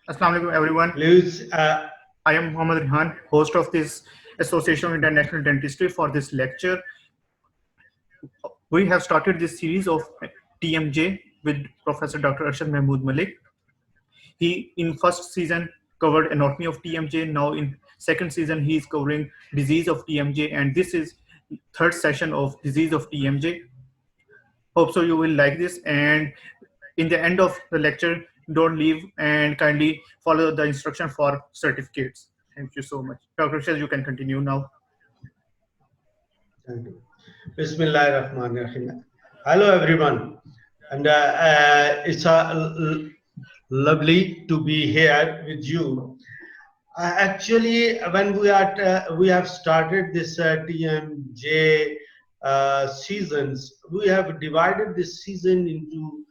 Assalamu alaikum everyone. Please, I am Muhammad Rihan, host of this Association of International Dentistry. For this lecture, we have started this series of TMJ with Professor Dr. Arshad Mahmood Malik. He in first season covered anatomy of TMJ. Now in second season he is covering disease of TMJ, and this is third session of disease of TMJ. Hope so you will like this, and in the end of the lecture, don't leave and kindly follow the instruction for certificates. Thank you so much. Dr. Shaz, you can continue now. thank you. Bismillahirrahmanirrahim. Hello, everyone, and it's lovely to be here with you. Actually, when we have started this TMJ seasons, we have divided this season into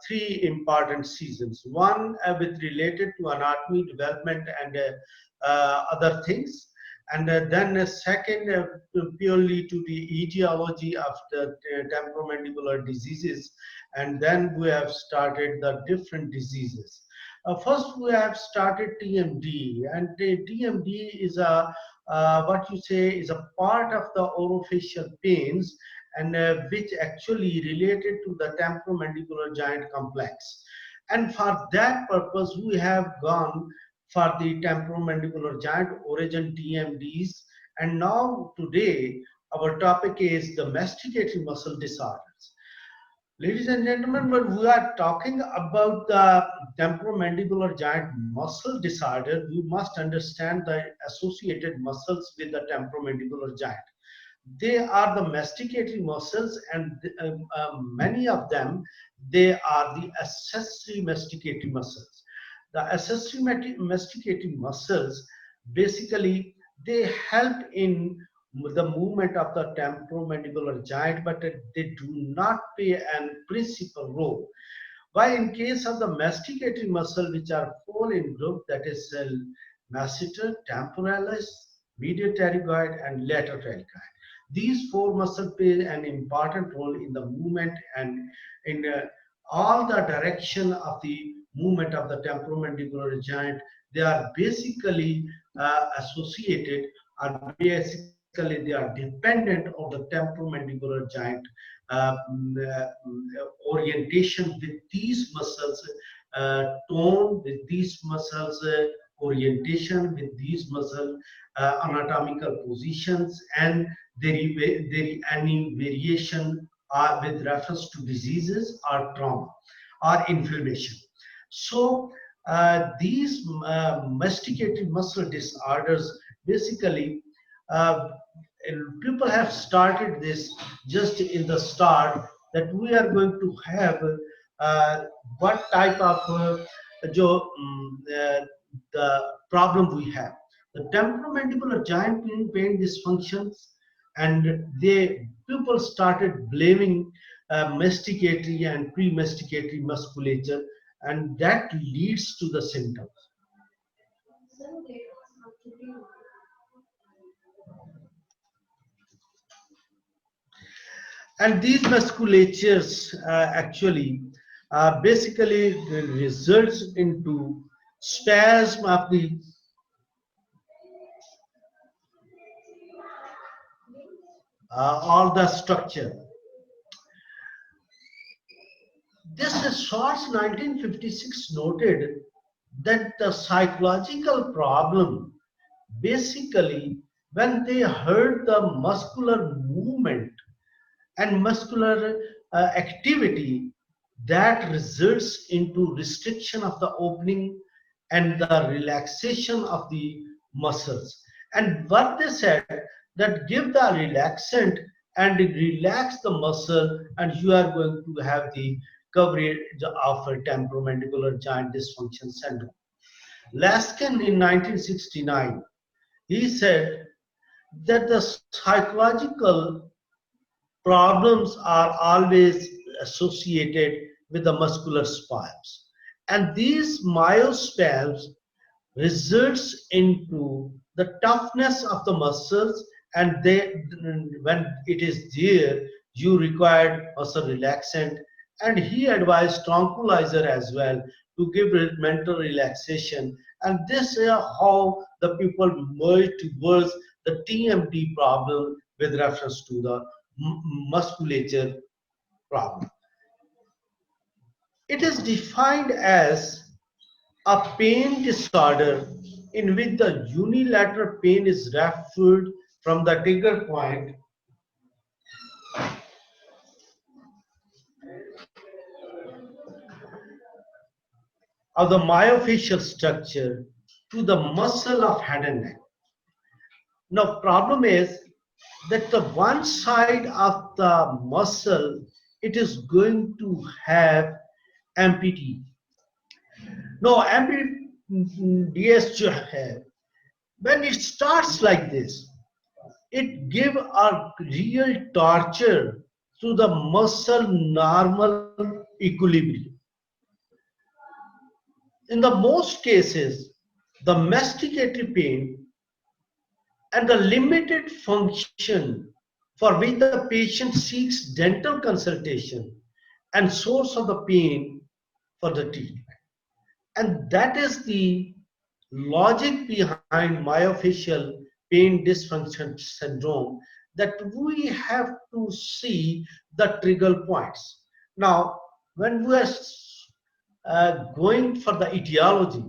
three important seasons. One with related to anatomy, development, and other things, and then a second purely to the etiology of the temporomandibular diseases, and then we have started the different diseases. First, we have started TMD, and the TMD is a what you say is a part of the orofacial pains, and which actually related to the temporomandibular joint complex. And for that purpose, we have gone for the temporomandibular joint origin TMDs. And now today, our topic is the masticatory muscle disorders. Ladies and gentlemen, when we are talking about the temporomandibular joint muscle disorder, we must understand the associated muscles with the temporomandibular joint. They are the masticatory muscles, and many of them, they are the accessory masticatory muscles. The accessory masticatory muscles, basically, they help in the movement of the temporomandibular joint, but they do not play a principal role. Why? In case of the masticatory muscle, which are four in group, that is masseter, temporalis, medial pterygoid, and lateral pterygoid. These four muscles play an important role in the movement and in all the direction of the movement of the temporomandibular joint. They are basically associated, or basically they are dependent on the temporomandibular joint orientation with these muscles, tone with these muscles, orientation with these muscle anatomical positions, and any variation with reference to diseases or trauma or inflammation. So these masticatory muscle disorders, basically, uh, people have started this just in the start, that we are going to have what type of the problem we have. The temporomandibular joint pain dysfunctions, and they people started blaming masticatory and pre-masticatory musculature, and that leads to the symptoms. And these musculatures actually basically results into spasm of the all the structure. This Schwartz 1956 noted that the psychological problem, basically, when they heard the muscular movement and muscular activity, that results into restriction of the opening and the relaxation of the muscles. And what they said, that give the relaxant and relax the muscle, and you are going to have the coverage of a temporomandibular joint dysfunction syndrome. Laskin in 1969, he said that the psychological problems are always associated with the muscular spasms, and these myospasms results into the toughness of the muscles, and they, when it is there, you require muscle relaxant, And he advised tranquilizer as well to give mental relaxation. And this is how the people merge towards the TMD problem with reference to the musculature problem. It is defined as a pain disorder in which the unilateral pain is referred from the trigger point of the myofascial structure to the muscle of head and neck. Now, problem is that the one side of the muscle it is going to have amputee. No, MPDS when it starts like this, it give a real torture to the muscle normal equilibrium. In the most cases, the masticatory pain and the limited function for which the patient seeks dental consultation and source of the pain for the treatment. And that is the logic behind myofascial pain dysfunction syndrome, that we have to see the trigger points. Now, when we are going for the etiology,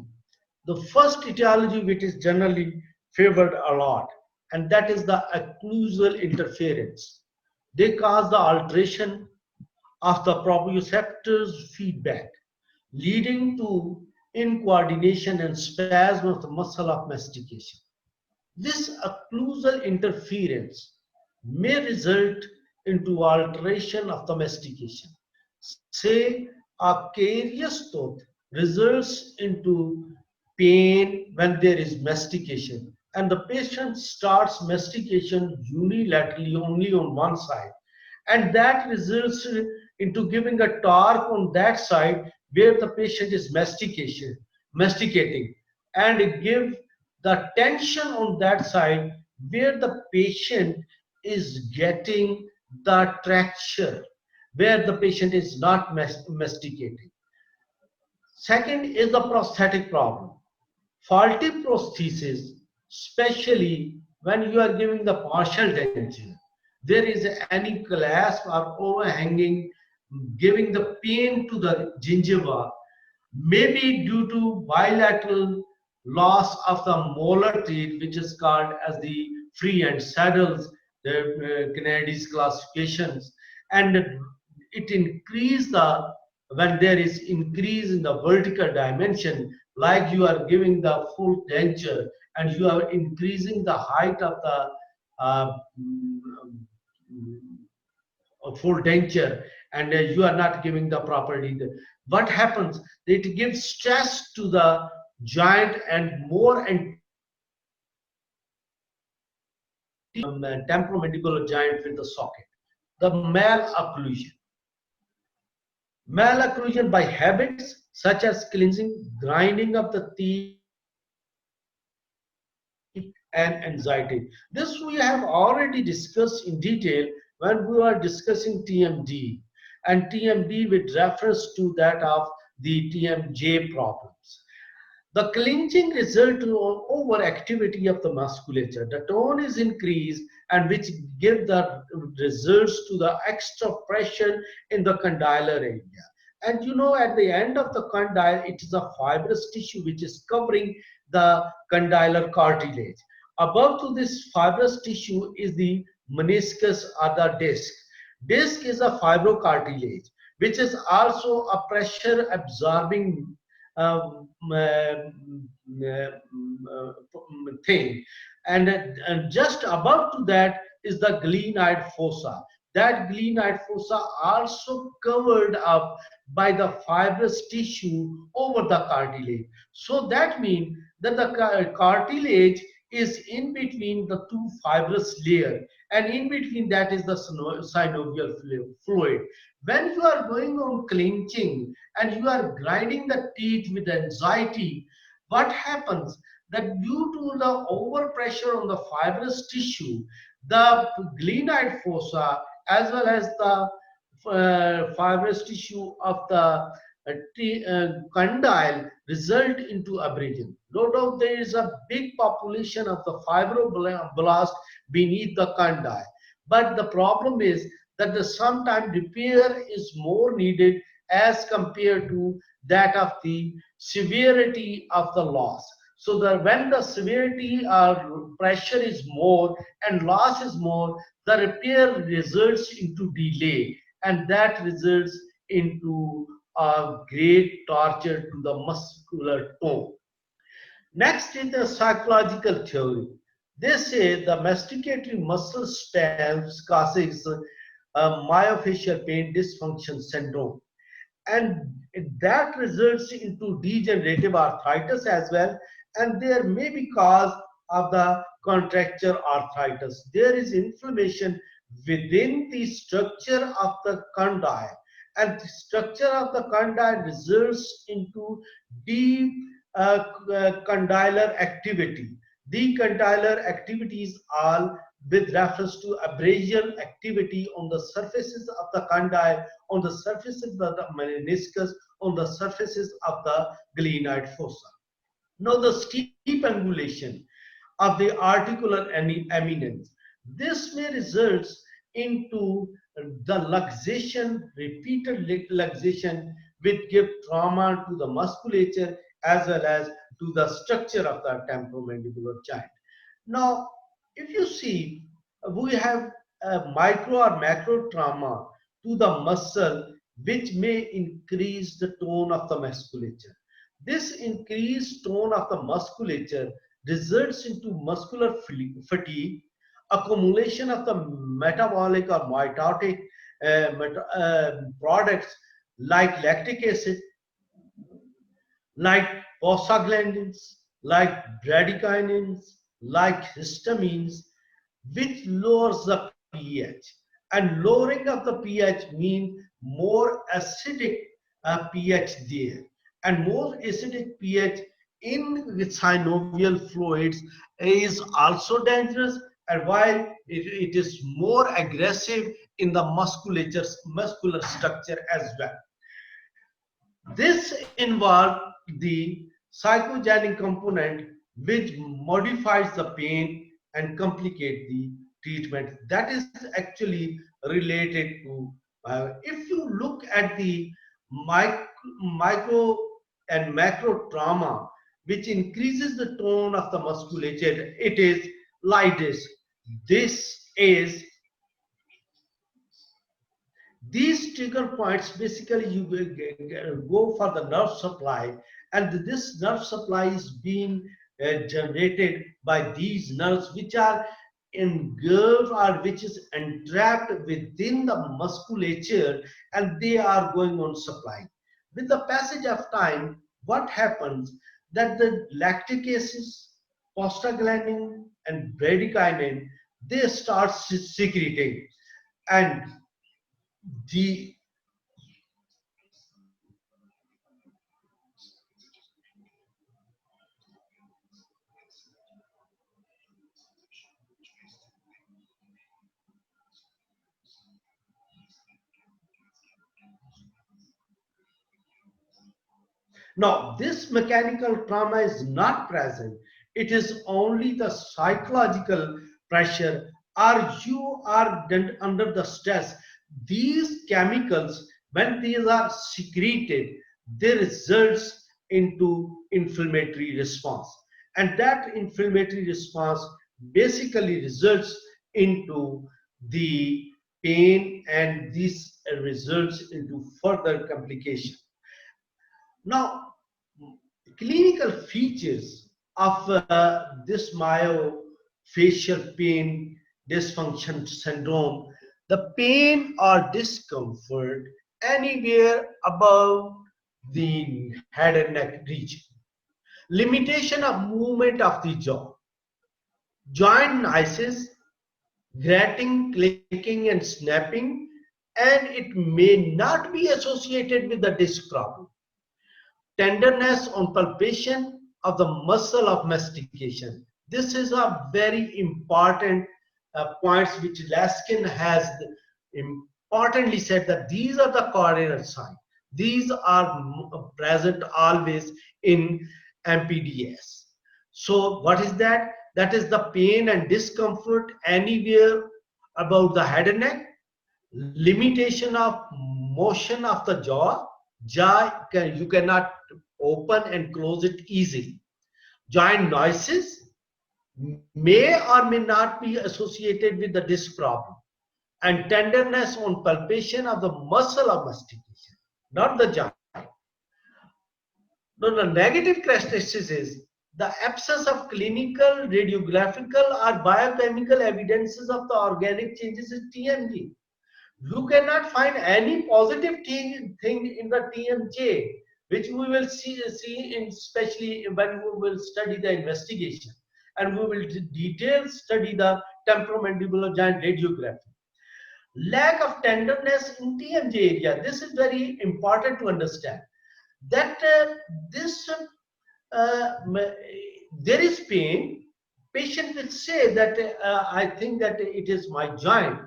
the first etiology which is generally favored a lot, and that is the occlusal interference. They cause the alteration of the proprioceptor's feedback, leading to incoordination and spasm of the muscle of mastication. This occlusal interference may result into alteration of the mastication. Say a carious tooth results into pain when there is mastication, and the patient starts mastication unilaterally only on one side, and that results into giving a torque on that side where the patient is masticating, and give the tension on that side where the patient is getting the traction, where the patient is not masticating. Second is the prosthetic problem. Faulty prosthesis, especially when you are giving the partial denture, there is any clasp or overhanging giving the pain to the gingiva, maybe due to bilateral loss of the molar teeth, which is called as the free and saddles, the Kennedy's classifications, and it increase the when there is increase in the vertical dimension, like you are giving the full denture and you are increasing the height of the uh, full denture, and you are not giving the property. What happens? It gives stress to the joint and more temporomandibular joint with the socket. The malocclusion. Malocclusion by habits such as cleansing, grinding of the teeth, and anxiety. This we have already discussed in detail when we were discussing TMD, and TMD with reference to that of the TMJ problems. The clenching results in overactivity of the musculature. The tone is increased, and which give the results to the extra pressure in the condylar area. And you know, at the end of the condyle, it is a fibrous tissue which is covering the condylar cartilage. Above to this fibrous tissue is the meniscus or the disc. Disc is a fibrocartilage, which is also a pressure absorbing thing, and just above to that is the glenoid fossa. That glenoid fossa also covered up by the fibrous tissue over the cartilage. So that means that the cartilage is in between the two fibrous layer, and in between that is the synovial fluid. When you are going on clenching and you are grinding the teeth with anxiety, what happens? That due to the overpressure on the fibrous tissue, the glenoid fossa as well as the fibrous tissue of the condyle result into abrasion. No doubt there is a big population of the fibroblast beneath the condyle, but the problem is that the sometime repair is more needed as compared to that of the severity of the loss. So that when the severity or pressure is more and loss is more, the repair results into delay, and that results into a great torture to the muscular tone. Next is the psychological theory. They say the masticatory muscle spasms causes myofascial pain dysfunction syndrome, and that results into degenerative arthritis as well, and there may be cause of the contracture arthritis. There is inflammation within the structure of the condyle, and the structure of the condyle results into deep condylar activity. The condylar activities are with reference to abrasion activity on the surfaces of the condyle, on the surfaces of the meniscus, on the surfaces of the glenoid fossa. Now the steep angulation of the articular eminence. This may result into the luxation, repeated luxation, which give trauma to the musculature as well as to the structure of the temporomandibular joint. Now, if you see, we have a micro or macro trauma to the muscle, which may increase the tone of the musculature. This increased tone of the musculature results into muscular fatigue, accumulation of the metabolic or mitotic products like lactic acid, like prostaglandins, like bradykinins, like histamines, which lowers the pH. And lowering of the pH means more acidic pH there. And more acidic pH in synovial fluids is also dangerous, and while it is more aggressive in the muscular structure as well. This involves the psychogenic component which modifies the pain and complicate the treatment. That is actually related to, if you look at the micro and macro trauma, which increases the tone of the musculature, it is like this. This is These trigger points basically you go for the nerve supply, and this nerve supply is being generated by these nerves which are engulfed or which is entrapped within the musculature, and they are going on supplying. With the passage of time, what happens that the lactic acids, prostaglandin, and bradykinin, they start secreting, and the Now, this mechanical trauma is not present. It is only the psychological pressure, or you are under the stress. These chemicals, when these are secreted, they results into inflammatory response. And that inflammatory response basically results into the pain, and this results into further complication. Now, clinical features of this myofascial pain dysfunction syndrome, the pain or discomfort anywhere above the head and neck region, limitation of movement of the jaw, joint noises, grating, clicking, and snapping, and it may not be associated with the disc problem. Tenderness on palpation of the muscle of mastication. This is a very important points which Laskin has importantly said that these are the coordinate signs. These are present always in MPDS. So what is that? That is the pain and discomfort anywhere about the head and neck, limitation of motion of the jaw. You cannot open and close it easily. Joint noises may or may not be associated with the disc problem, and tenderness on palpation of the muscle of mastication, not the joint. No, the negative characteristics is the absence of clinical, radiographical, or biochemical evidences of the organic changes in TMG. You cannot find any positive thing in the TMJ, which we will see in, especially when we will study the investigation, and we will detail study the temporomandibular joint radiography. Lack of tenderness in TMJ area. This is very important to understand that this there is pain. Patient will say that I think that it is my joint,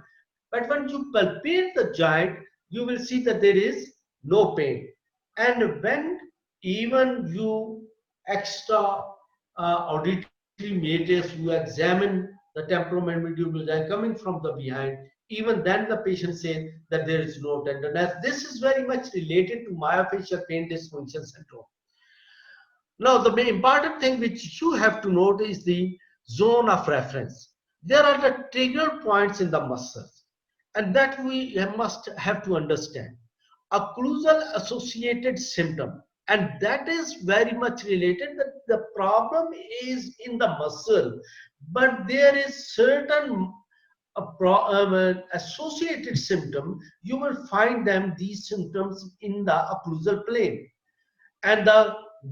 but when you palpate the joint, you will see that there is no pain. And when even you extra auditory matters, you examine the temporomandibular joint coming from the behind, even then the patient says that there is no tenderness. This is very much related to myofascial pain dysfunction syndrome. Now, the main important thing which you have to note is the zone of reference. There are the trigger points in the muscles, and that we must have to understand. Occlusal associated symptom, and that is very much related that the problem is in the muscle, but there is certain associated symptom. You will find them, these symptoms, in the occlusal plane, and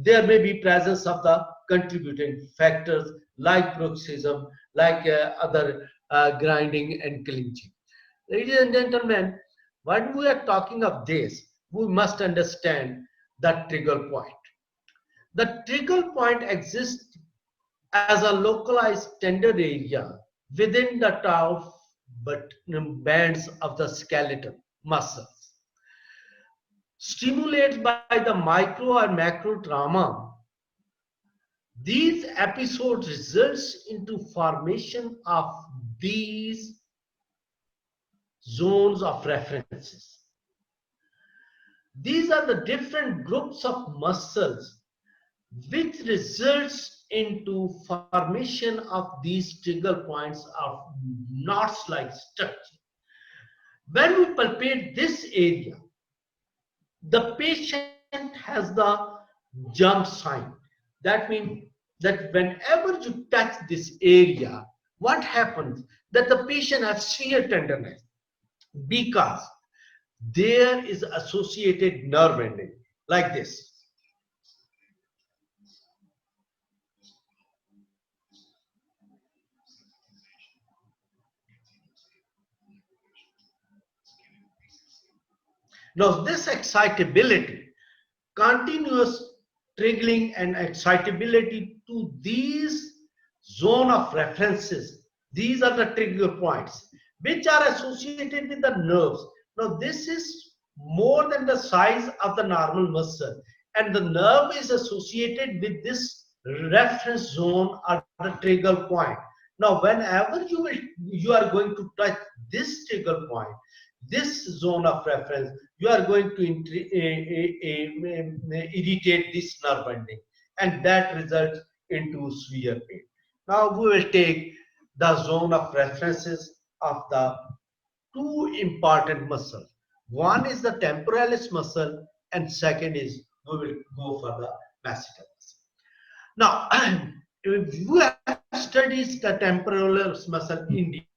there may be presence of the contributing factors like bruxism, like other grinding and clinching. Ladies and gentlemen, when we are talking of this, we must understand the trigger point. The trigger point exists as a localized tender area within the top but bands of the skeletal muscles, stimulated by the micro or macro trauma. These episodes results into formation of these zones of references. These are the different groups of muscles which results into formation of these trigger points of knots-like structure. When we palpate this area, the patient has the jump sign. That means that whenever you touch this area, what happens? That the patient has severe tenderness because there is associated nerve ending like this. Now, this excitability, continuous triggering and excitability to these zone of references, these are the trigger points which are associated with the nerves. Now, this is more than the size of the normal muscle, and the nerve is associated with this reference zone or the trigger point. Now, whenever you are going to touch this trigger point, this zone of reference, you are going to irritate this nerve ending, and that results into severe pain. Now we will take the zone of references of the two important muscles. One is the temporalis muscle, and second is we will go for the masseter muscle. Now, if you have studied the temporalis muscle in detail,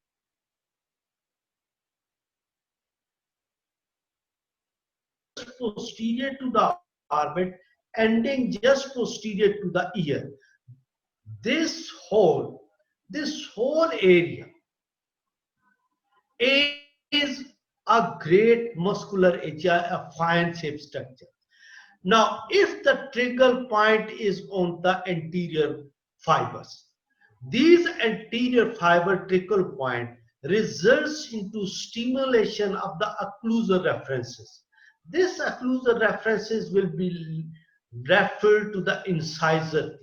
posterior to the orbit, ending just posterior to the ear. This whole area is a great muscular area, a fan shaped structure. Now, if the trigger point is on the anterior fibers, these anterior fiber trigger point results into stimulation of the occlusal references. This occlusal references will be referred to the incisor.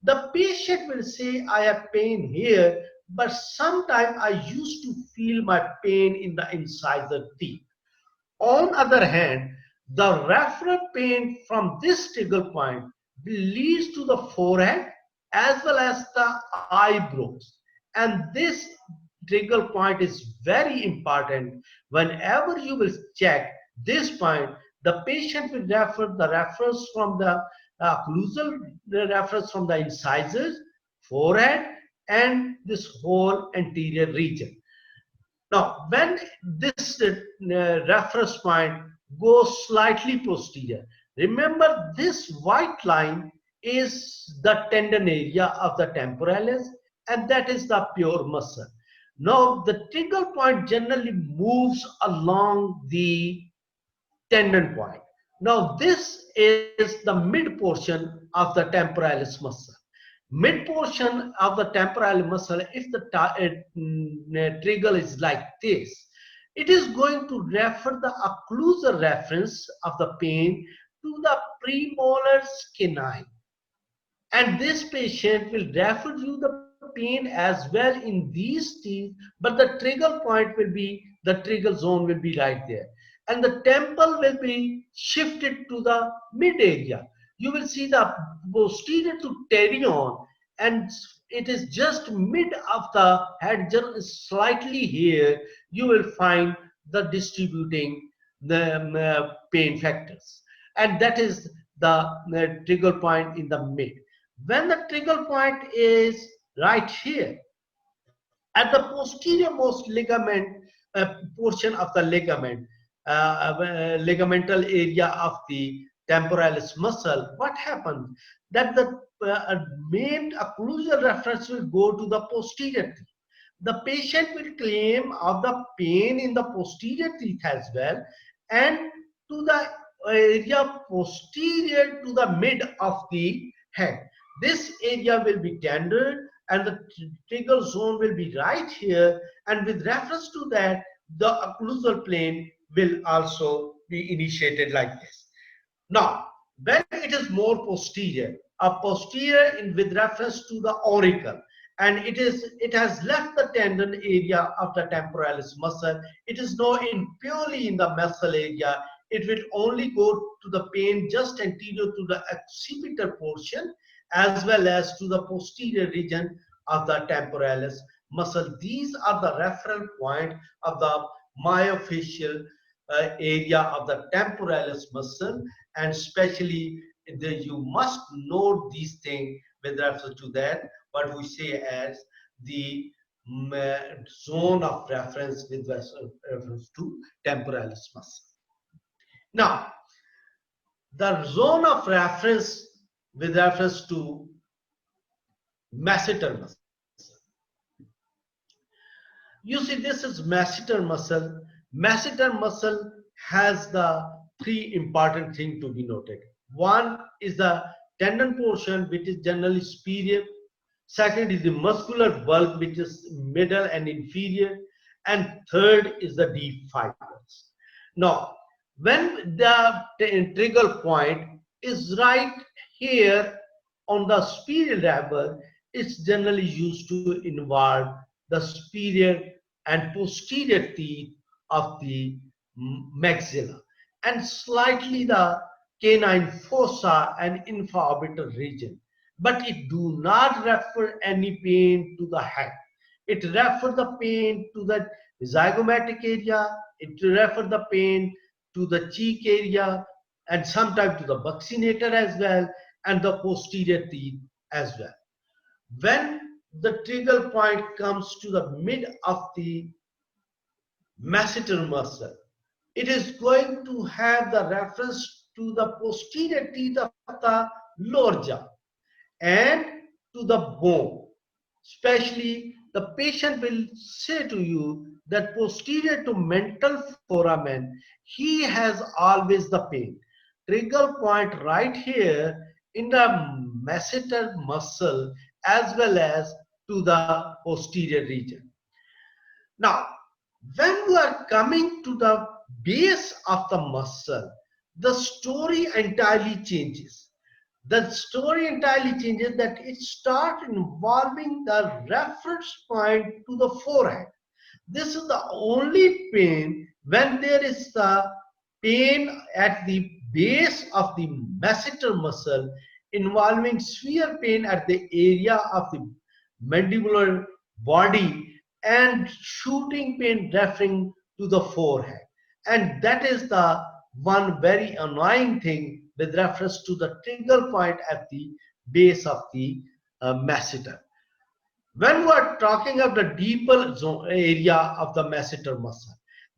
The patient will say, I have pain here, but sometimes I used to feel my pain in the incisor teeth. On other hand, the referral pain from this trigger point leads to the forehead as well as the eyebrows. And this trigger point is very important. Whenever you will check this point, the patient will refer the reference from the occlusal reference from the incisors, forehead, and this whole anterior region. Now, when this reference point goes slightly posterior, remember this white line is the tendon area of the temporalis, and that is the pure muscle. Now, the trigger point generally moves along the tendon point. Now, this is the mid portion of the temporalis muscle. Mid portion of the temporal muscle, if the trigger is like this, it is going to refer the occlusal reference of the pain to the premolar canine, and this patient will refer you the pain as well in these teeth, but the trigger point will be, the trigger zone will be right there, and the temple will be shifted to the mid area. You will see the posterior to pterion, and it is just mid of the head, just slightly here you will find the distributing the pain factors, and that is the trigger point in the mid. When the trigger point is right here at the posterior most ligament portion of the ligament, ligamental area of the temporalis muscle, what happens that the main occlusal reference will go to the posterior teeth. The patient will claim of the pain in the posterior teeth as well, and to the area posterior to the mid of the head. This area will be tender, and the trigger zone will be right here, and with reference to that, the occlusal plane will also be initiated like this. Now, when it is more posterior, a posterior in with reference to the auricle, and it has left the tendon area of the temporalis muscle. It is now in purely in the muscle area. It will only go to the pain just anterior to the occipital portion as well as to the posterior region of the temporalis muscle. These are the referral point of the myofascial area of the temporalis muscle, and especially you must note these things with reference to that what we say as the zone of reference with reference to temporalis muscle. Now, the zone of reference with reference to masseter muscle. You see, this is masseter muscle. Masseter muscle has the three important things to be noted. One is the tendon portion, which is generally superior. Second is the muscular bulk, which is middle and inferior. And third is the deep fibers. Now, when the trigger point is right here on the superior level, it's generally used to involve the superior and posterior teeth of the maxilla, and slightly the canine fossa and infraorbital region. But it do not refer any pain to the head. It refer the pain to the zygomatic area. It refer the pain to the cheek area, and sometimes to the buccinator as well, and the posterior teeth as well. When the trigger point comes to the mid of the masseter muscle, it is going to have the reference to the posterior teeth of the lower jaw and to the bone. Especially, the patient will say to you that posterior to mental foramen, he has always the pain. Trigger point right here in the masseter muscle as well as to the posterior region. Now, when we are coming to the base of the muscle, the story entirely changes. The story entirely changes that it starts involving the reference point to the forehead. This is the only pain when there is the pain at the base of the masseter muscle involving severe pain at the area of the mandibular body and shooting pain referring to the forehead. And that is the one very annoying thing with reference to the trigger point at the base of the masseter. When we are talking of the deeper zone area of the masseter muscle,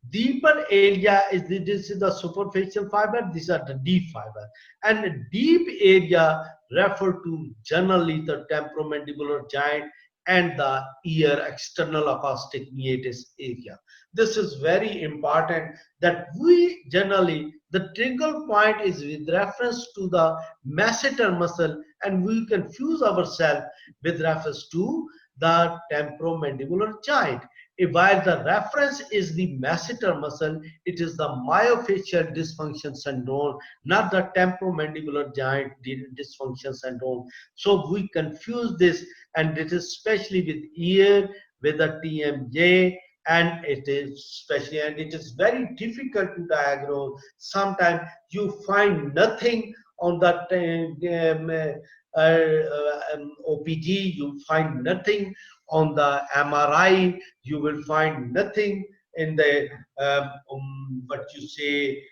deeper area is this is the superficial fiber, these are the deep fiber, and deep area refer to generally the temporomandibular joint and the ear external acoustic meatus area. This is very important that we generally the trigger point is with reference to the masseter muscle, and we confuse ourselves with reference to the temporomandibular joint. While the reference is the masseter muscle, it is the myofascial dysfunction syndrome, not the temporomandibular joint dysfunction syndrome. So we confuse this, and it is especially with ear, with the TMJ, and it is especially, and it is very difficult to diagnose. Sometimes you find nothing on that OPG, you find nothing on the MRI, you will find nothing in the what you say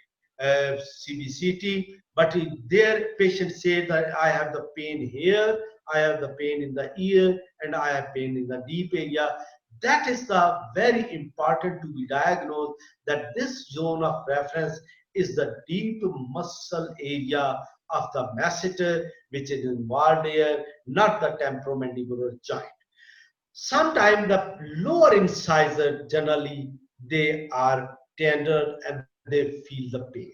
CBCT, but their patients say that I have the pain here, I have the pain in the ear, and I have pain in the deep area. That is the very important to be diagnosed, that this zone of reference is the deep muscle area of the masseter, which is involved here, not the temporomandibular joint. Sometimes the lower incisor generally they are tender and they feel the pain.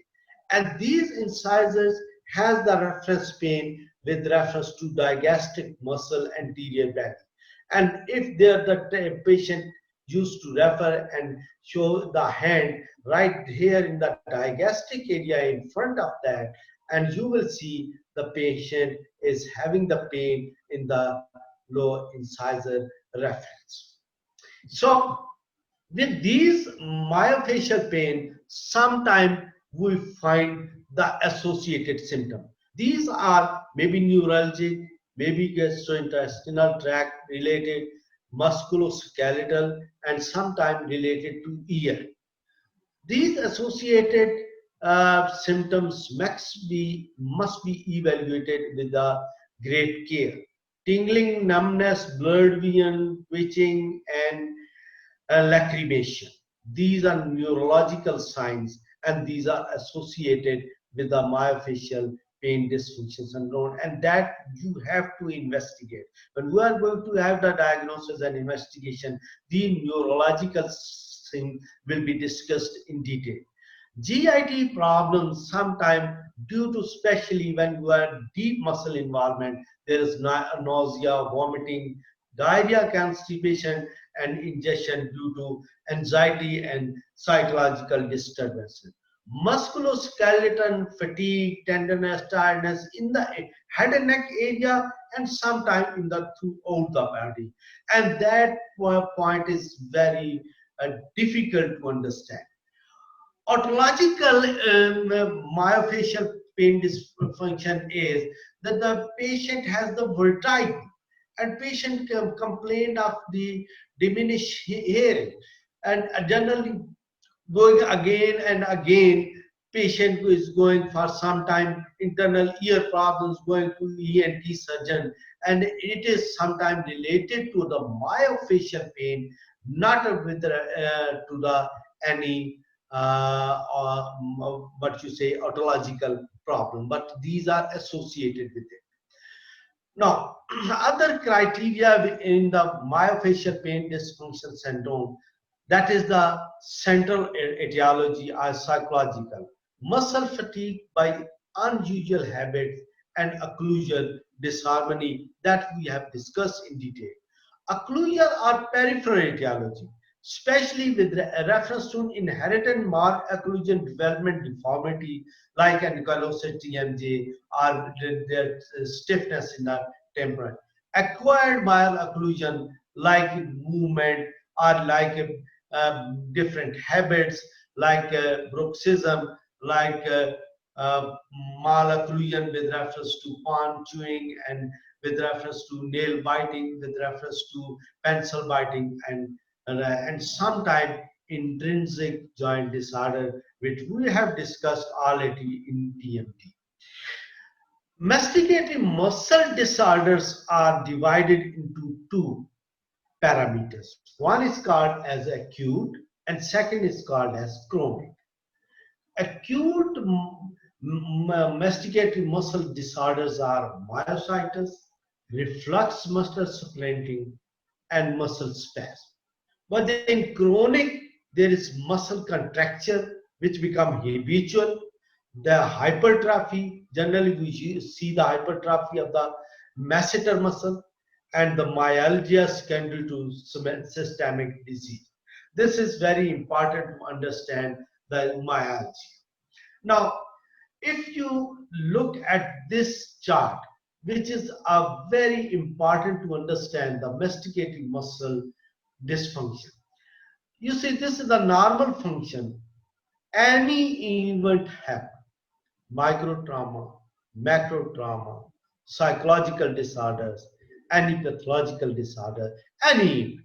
And these incisors has the reference pain with reference to digastric muscle anterior belly. And if there the patient used to refer and show the hand right here in the digastric area in front of that, and you will see the patient is having the pain in the lower incisor reference. So with these myofascial pain, sometimes we find the associated symptom. These are maybe neuralgic, maybe gastrointestinal tract related, musculoskeletal, and sometimes related to ear. These associated symptoms must be evaluated with a great care. Tingling, numbness, blurred vision, twitching, and lacrimation. These are neurological signs, and these are associated with the myofascial pain dysfunction syndrome, and that you have to investigate. When we are going to have the diagnosis and investigation, the neurological thing will be discussed in detail. GIT problems sometimes due to especially when you are deep muscle involvement, there is nausea, vomiting, diarrhea, constipation, and ingestion due to anxiety and psychological disturbances. Musculoskeletal fatigue, tenderness, tiredness in the head and neck area, and sometimes in the throughout the body. And that point is very difficult to understand. Autological myofascial pain dysfunction is that the patient has the vertigo, and patient complained of the diminished hearing, and generally going again and again, patient who is going for some time internal ear problems, going to ENT surgeon, and it is sometimes related to the myofascial pain, not with to the any what you say autological problem, but these are associated with it. Now, other criteria in the myofascial pain dysfunction syndrome, that is the central etiology are psychological, muscle fatigue by unusual habits and occlusal disharmony that we have discussed in detail. Occlusal or peripheral etiology. especially with reference to inherited malocclusion development deformity like ankylosing TMJ or their stiffness in the temporal. Acquired malocclusion like movement or like different habits like bruxism, like malocclusion with reference to palm chewing and with reference to nail biting, with reference to pencil biting, and sometimes intrinsic joint disorder, which we have discussed already in TMT. Masticating muscle disorders are divided into two parameters. One is called as acute and second is called as chronic. Acute masticating muscle disorders are myositis, reflux muscle splinting, and muscle spasm. But in chronic, there is muscle contracture which become habitual. The hypertrophy, generally we see the hypertrophy of the masseter muscle, and the myalgia secondary to systemic disease. This is very important to understand the myalgia. Now, if you look at this chart, which is a very important to understand the masticating muscle dysfunction. You see, this is the normal function. Any event happen, micro trauma, macro trauma, psychological disorders, any pathological disorder, any event.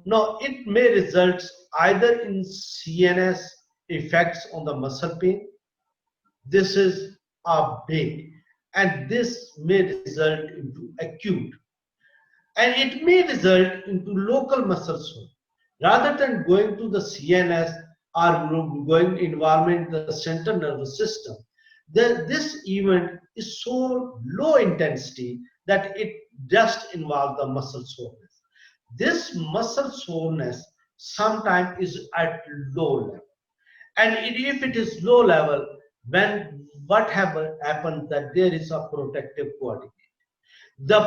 Now, it may result either in CNS effects on the muscle pain. This is a big, and this may result into acute, and it may result into local muscle sore. Rather than going to the CNS or going involvement the central nervous system, this event is so low intensity that it just involves the muscle soreness. This muscle soreness sometimes is at low level, and if it is low level, when what happens that there is a protective coordination. The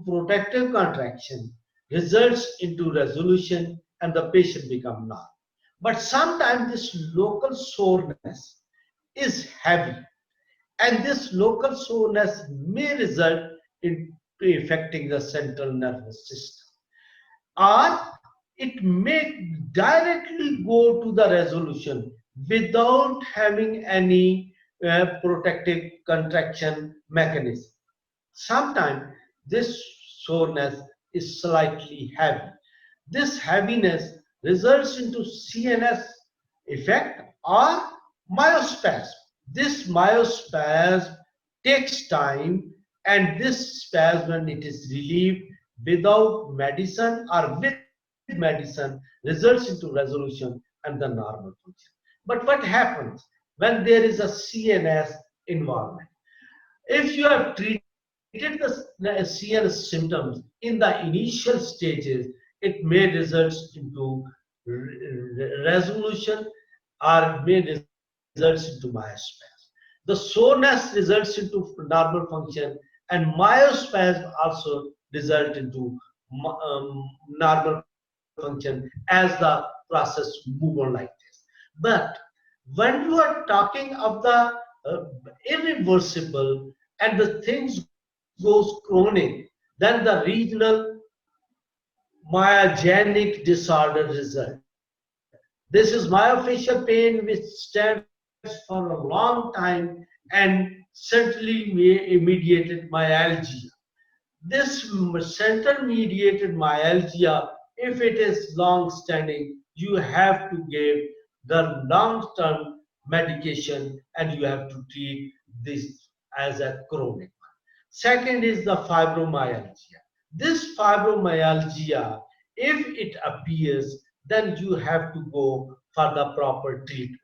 protective contraction results into resolution and the patient become normal. But sometimes this local soreness is heavy, and this local soreness may result in affecting the central nervous system, or it may directly go to the resolution without having any protective contraction mechanism. Sometimes this soreness is slightly heavy. This heaviness results into CNS effect or myospasm. This myospasm takes time, and this spasm, when it is relieved without medicine or with medicine, results into resolution and the normal function. But what happens when there is a CNS involvement? If you have treated the CNS symptoms in the initial stages, it may result into resolution or may result into myospasm. The soreness results into normal function, and myospasm also result into normal function as the process move on like this. But when you are talking of the irreversible and the things goes chronic, then the regional myogenic disorder result. This is myofascial pain which stands for a long time and centrally mediated myalgia. This central mediated myalgia, if it is long standing, you have to give the long term medication and you have to treat this as a chronic. Second is the fibromyalgia. This fibromyalgia, if it appears, then you have to go for the proper treatment.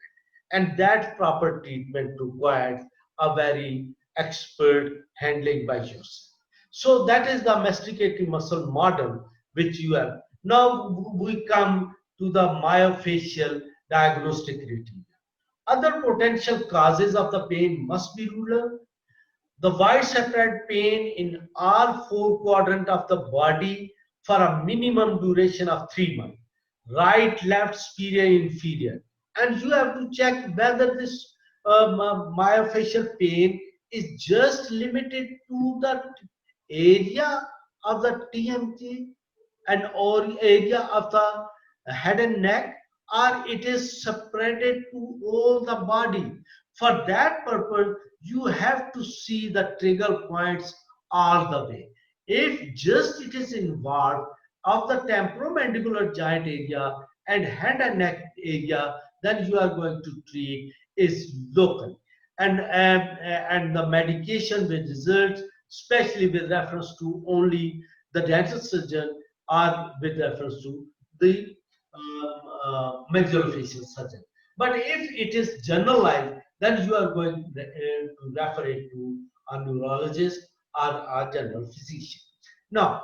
And that proper treatment requires a very expert handling by yourself. So that is the masticating muscle model which you have. Now we come to the myofascial diagnostic criteria. Other potential causes of the pain must be ruled out. The widespread pain in all four quadrants of the body for a minimum duration of 3 months. right, left, superior, inferior. And you have to check whether this myofascial pain is just limited to the area of the TMT and or area of the head and neck, or it is spreaded to all the body. For that purpose, you have to see the trigger points all the way. If just it is involved of the temporomandibular joint area and head and neck area, then you are going to treat is local. And the medication with results, especially with reference to only the dental surgeon or with reference to the maxillofacial surgeon. But if it is generalized, then you are going to refer it to a neurologist or a general physician. Now,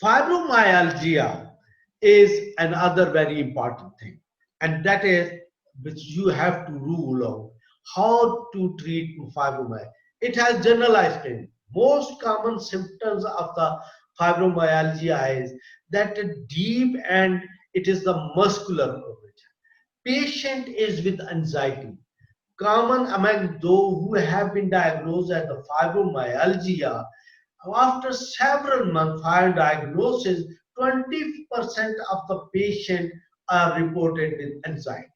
fibromyalgia is another very important thing, and that is which you have to rule out how to treat fibromyalgia. It has generalized pain. Most common symptoms of the fibromyalgia is that deep and it is the muscular coverage. Patient is with anxiety. Common among those who have been diagnosed as the fibromyalgia, after several months of diagnosis, 20% of the patient are reported with anxiety,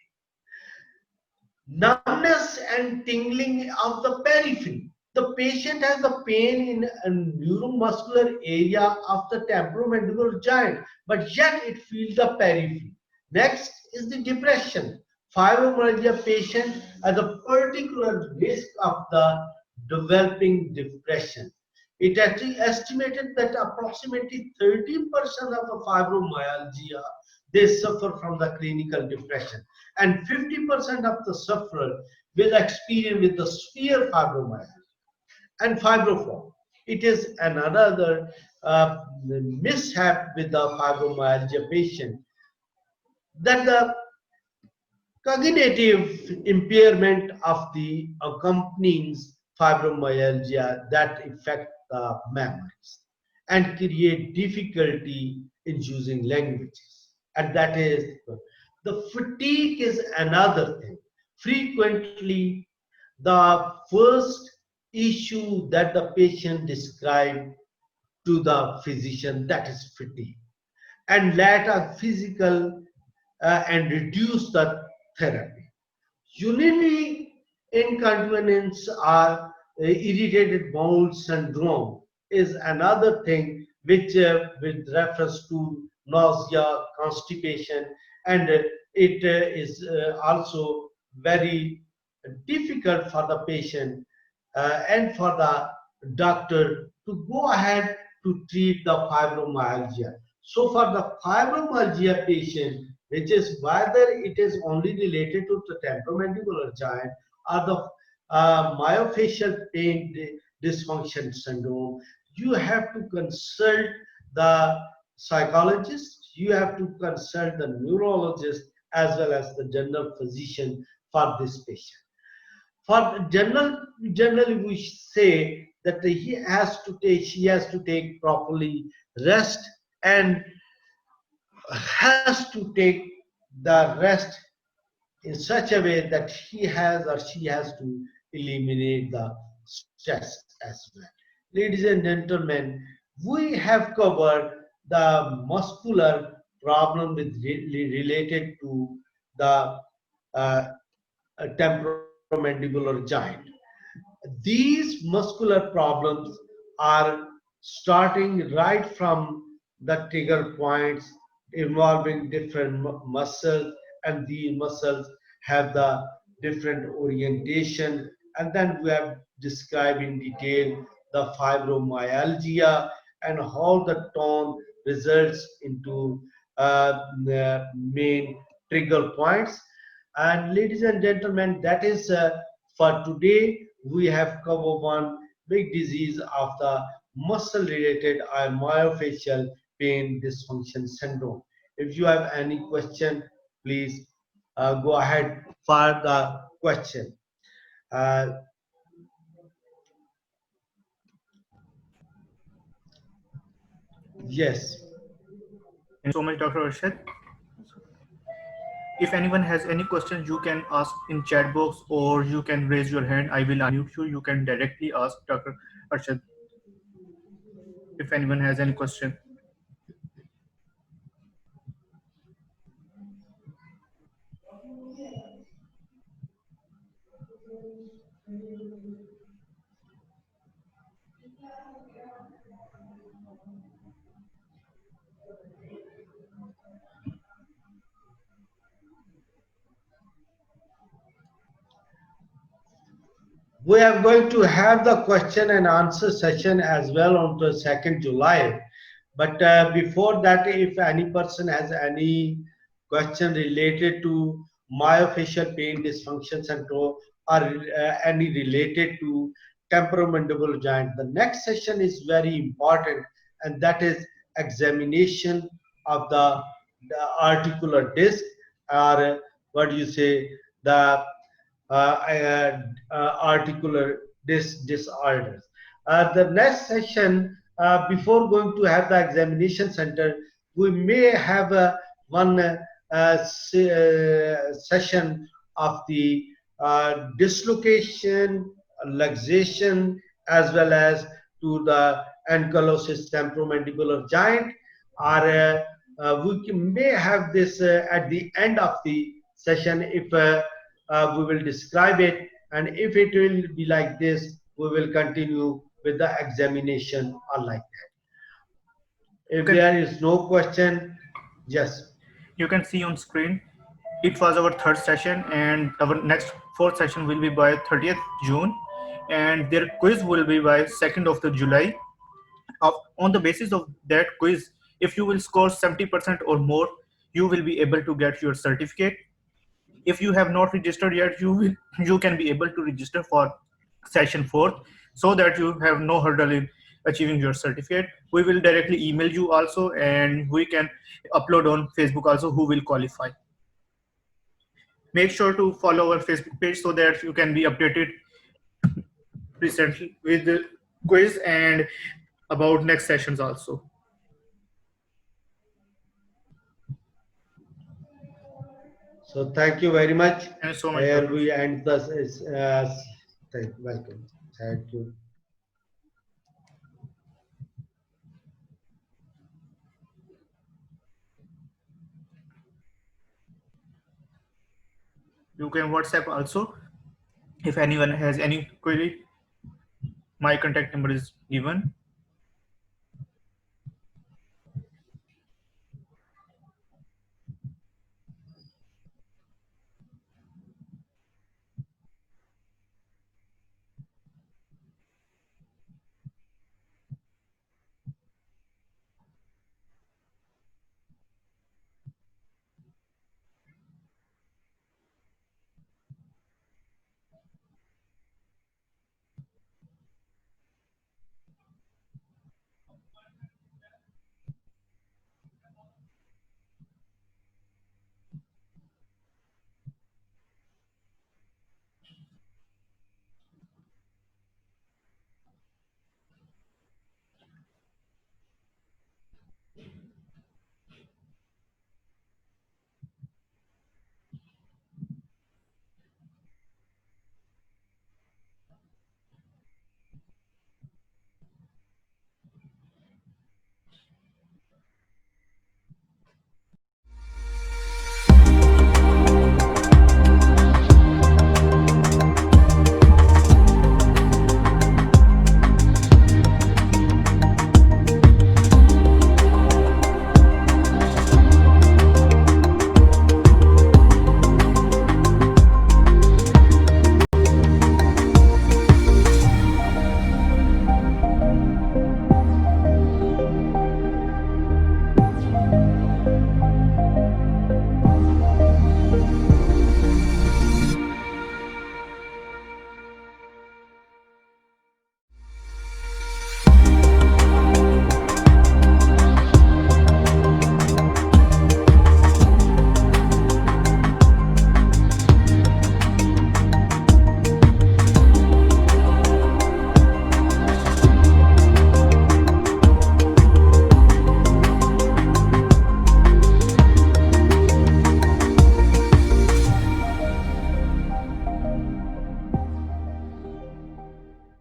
numbness and tingling of the periphery. The patient has the pain in a neuromuscular area of the temporomandibular joint, but yet it feels the periphery. Next is the depression. Fibromyalgia patient has a particular risk of the developing depression. It actually estimated that approximately 13% of the fibromyalgia they suffer from the clinical depression, and 50% of the sufferer will experience with the severe fibromyalgia and fibroform. It is another mishap with the fibromyalgia patient that the cognitive impairment of the accompanying fibromyalgia that affect the memories and create difficulty in using languages. And that is the fatigue is another thing. Frequently, the first issue that the patient described to the physician, that is fatigue, and lack of physical and reduce the therapy. Urinary incontinence or irritated bowel syndrome is another thing which, with reference to nausea, constipation, and it is also very difficult for the patient and for the doctor to go ahead to treat the fibromyalgia. So for the fibromyalgia patient, which is whether it is only related to the temporomandibular joint or the myofascial pain dysfunction syndrome, you have to consult the psychologist, you have to consult the neurologist as well as the general physician for this patient. For generally we say that she has to take properly rest and has to take the rest in such a way that he has or she has to eliminate the stress as well. Ladies and gentlemen, we have covered the muscular problem with related to the uh, temporomandibular joint. These muscular problems are starting right from the trigger points involving different muscles, and these muscles have the different orientation. And then we have described in detail the fibromyalgia and how the tone results into the main trigger points. And ladies and gentlemen, that is for today. We have covered one big disease of the muscle related or myofascial pain dysfunction syndrome. If you have any question, please go ahead for the question. Uh, yes. Thank you so much, Dr. Arshad. If anyone has any questions, you can ask in chat box or you can raise your hand. I will unmute you. You can directly ask Dr. Arshad if anyone has any question. We are going to have the question and answer session as well on the 2nd July. But before that, if any person has any question related to myofascial pain dysfunction syndrome or any related to temporomandibular joint, the next session is very important, and that is examination of the articular disc, or what do you say, the articular disorders. The next session, before going to have the examination center, we may have one session of the dislocation, luxation, as well as to the ankylosis temporomandibular joint. Or may have this at the end of the session if we will describe it, and if it will be like this, we will continue with the examination or like that. You If can there is no question, yes. you can see on screen. It was our third session, and our next fourth session will be by 30th June, and their quiz will be by 2nd of the July. On the basis of that quiz, if you will score 70% or more, you will be able to get your certificate. If you have not registered yet, you can be able to register for session 4th, so that you have no hurdle in achieving your certificate. We will directly email you also, and we can upload on Facebook also who will qualify. Make sure to follow our Facebook page so that you can be updated recently with the quiz and about next sessions also. So thank you very much. Thank you so much, Here Dr. we end this. Welcome. Thank you. You can WhatsApp also. If anyone has any query, my contact number is given.